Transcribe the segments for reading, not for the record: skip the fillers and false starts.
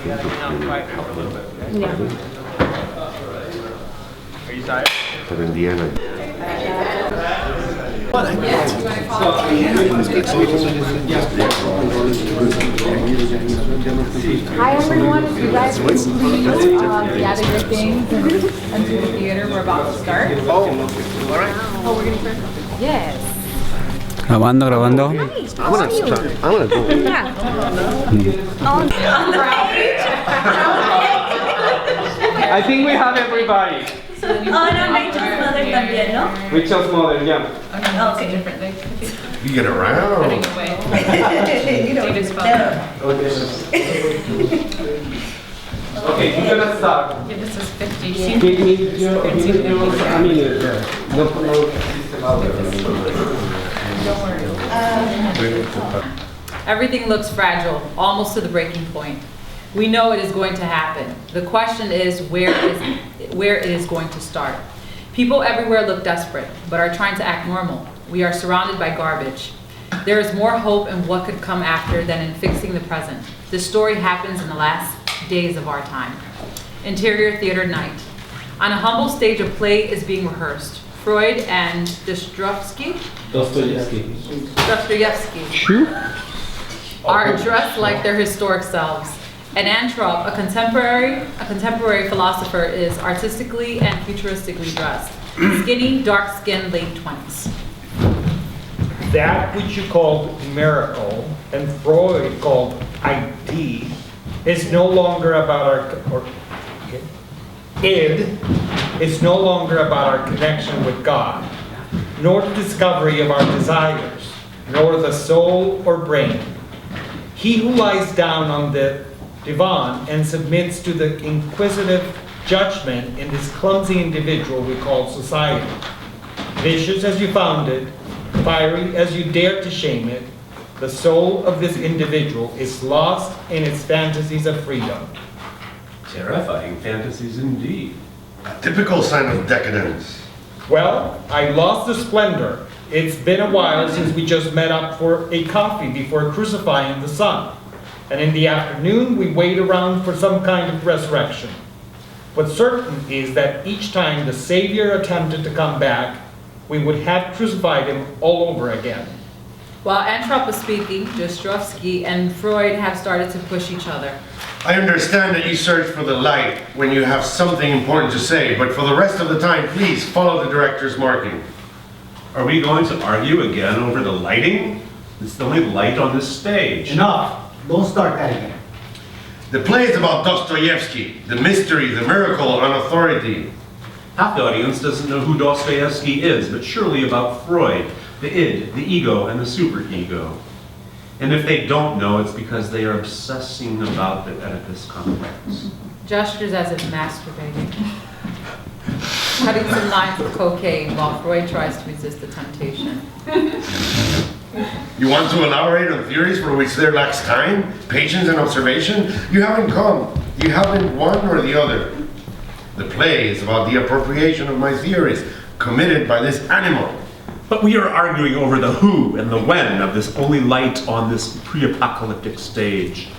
gotta hang out quiet for a little bit. Okay? Yeah. Are you tired? Pero en día no. Hi everyone, if you guys would please gather your things and to the theater, we're about to start. Oh, all right. Oh, we're gonna start? Yes. Grabando. I'm gonna go. Yeah. I think we have everybody. Oh, no, Rachel's mother también, ¿no? Rachel's mother, yeah. Oh, okay. You get around. You don't Okay, you're gonna start. Yeah, this is 50. Give me your, I mean, no, Everything looks fragile, almost to the breaking point. We know it is going to happen. The question is where it is going to start. People everywhere look desperate, but are trying to act normal. We are surrounded by garbage. There is more hope in what could come after than in fixing the present. This story happens in the last days of our time. Interior theater night. On a humble stage, a play is being rehearsed. Freud and Dostoevsky are dressed like their historic selves. And Antrop, a contemporary philosopher, is artistically and futuristically dressed. Skinny, dark-skinned, late 20s. That which you called miracle and Freud called ID is no longer about id is no longer about our connection with God, nor the discovery of our desires, nor the soul or brain. He who lies down on the divan and submits to the inquisitive judgment in this clumsy individual we call society. Vicious as you found it, fiery as you dared to shame it, the soul of this individual is lost in its fantasies of freedom. Terrifying fantasies indeed. A typical sign of decadence. Well, I lost the splendor. It's been a while since we just met up for a coffee before crucifying the sun. And in the afternoon, we wait around for some kind of resurrection. What's certain is that each time the Savior attempted to come back, we would have crucified him all over again. While Antrop was speaking, Dostoevsky and Freud have started to push each other. I understand that you search for the light when you have something important to say, but for the rest of the time, please follow the director's marking. Are we going to argue again over the lighting? It's the only light on this stage. Enough! Don't start that again. The play is about Dostoevsky, the mystery, the miracle, on authority. Half the audience doesn't know who Dostoevsky is, but surely about Freud, the id, the ego, and the superego. And if they don't know, it's because they are obsessing about the Oedipus complex. Gestures as if masturbating. Cutting some lines of cocaine while Freud tries to resist the temptation. You want to elaborate on theories for which there lacks time, patience, and observation? You haven't come. You haven't one or the other. The play is about the appropriation of my theories, committed by this animal. But we are arguing over the who and the when of this only light on this pre-apocalyptic stage.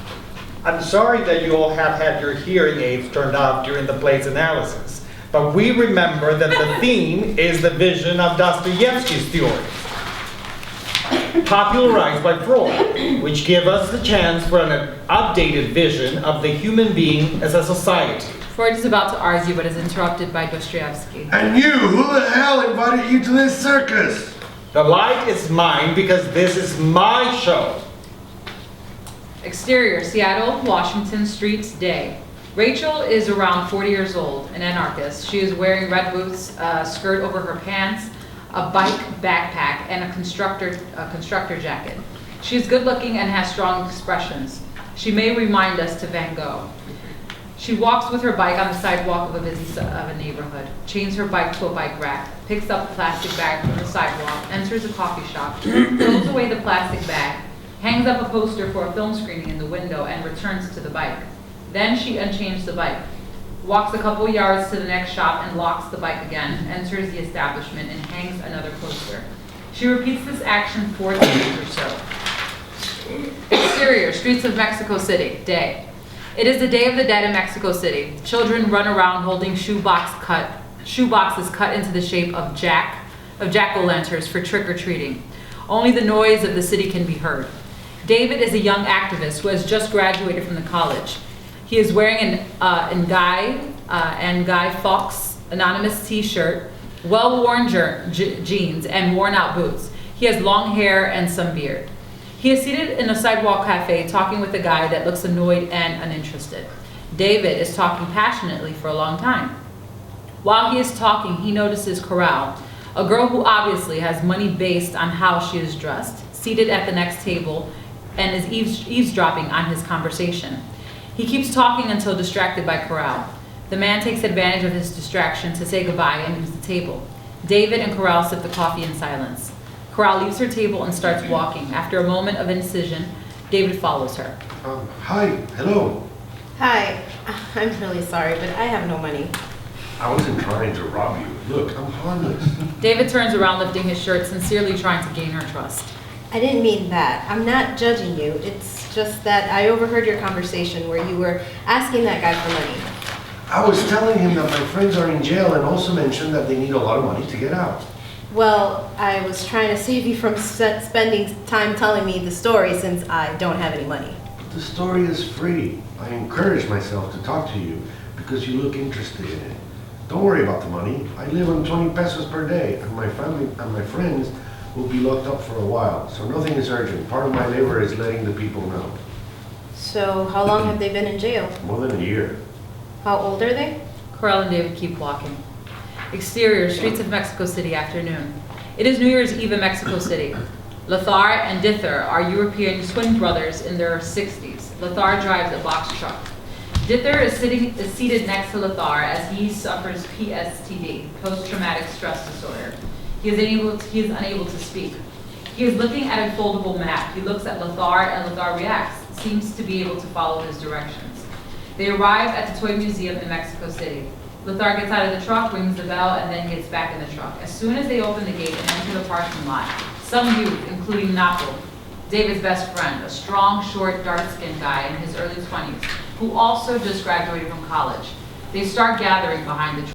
I'm sorry that you all have had your hearing aids turned off during the play's analysis, but we remember that the theme is the vision of Dostoevsky's theories, popularized by Freud, which give us the chance for an updated vision of the human being as a society. Freud is about to argue, but is interrupted by Dostoevsky. And you, who the hell invited you to this circus? The light is mine because this is my show. Exterior, Seattle, Washington streets, day. Rachel is around 40 years old, an anarchist. She is wearing red boots, a skirt over her pants, a bike backpack, and a constructor jacket. She is good looking and has strong expressions. She may remind us to Van Gogh. She walks with her bike on the sidewalk of a neighborhood, chains her bike to a bike rack, picks up a plastic bag from the sidewalk, enters a coffee shop, throws away the plastic bag, hangs up a poster for a film screening in the window, and returns to the bike. Then she unchains the bike, walks a couple yards to the next shop and locks the bike again, enters the establishment and hangs another poster. She repeats this action 4 times or so. Exterior, streets of Mexico City, day. It is the Day of the Dead in Mexico City. Children run around holding shoeboxes cut into the shape of jack-o'-lanterns for trick-or-treating. Only the noise of the city can be heard. David is a young activist who has just graduated from the college. He is wearing an Guy Fawkes anonymous t-shirt, well-worn jeans, and worn-out boots. He has long hair and some beard. He is seated in a sidewalk cafe talking with a guy that looks annoyed and uninterested. David is talking passionately for a long time. While he is talking, he notices Coral, a girl who obviously has money based on how she is dressed, seated at the next table and is eavesdropping on his conversation. He keeps talking until distracted by Coral. The man takes advantage of his distraction to say goodbye and leaves the table. David and Coral sip the coffee in silence. Coral leaves her table and starts walking. After a moment of indecision, David follows her. Hi, hello. Hi, I'm really sorry, but I have no money. I wasn't trying to rob you. Look, I'm harmless. David turns around, lifting his shirt, sincerely trying to gain her trust. I didn't mean that. I'm not judging you. It's just that I overheard your conversation where you were asking that guy for money. I was telling him that my friends are in jail and also mentioned that they need a lot of money to get out. Well, I was trying to save you from spending time telling me the story since I don't have any money. But the story is free. I encourage myself to talk to you because you look interested in it. Don't worry about the money. I live on 20 pesos per day, and my family and my friends will be locked up for a while, so nothing is urgent. Part of my labor is letting the people know. So, how long have they been in jail? More than a year. How old are they? Coral and David keep walking. Exterior, streets of Mexico City, afternoon. It is New Year's Eve in Mexico City. Lothar and Dither are European twin brothers in their 60s. Lothar drives a box truck. Dither is seated next to Lothar as he suffers PSTD, post-traumatic stress disorder. He is unable to speak. He is looking at a foldable map. He looks at Lothar and Lothar reacts, seems to be able to follow his directions. They arrive at the Toy Museum in Mexico City. Lothar gets out of the truck, rings the bell, and then gets back in the truck. As soon as they open the gate and enter the parking lot, some youth, including Napo, David's best friend, a strong, short, dark-skinned guy in his early 20s, who also just graduated from college, they start gathering behind the truck.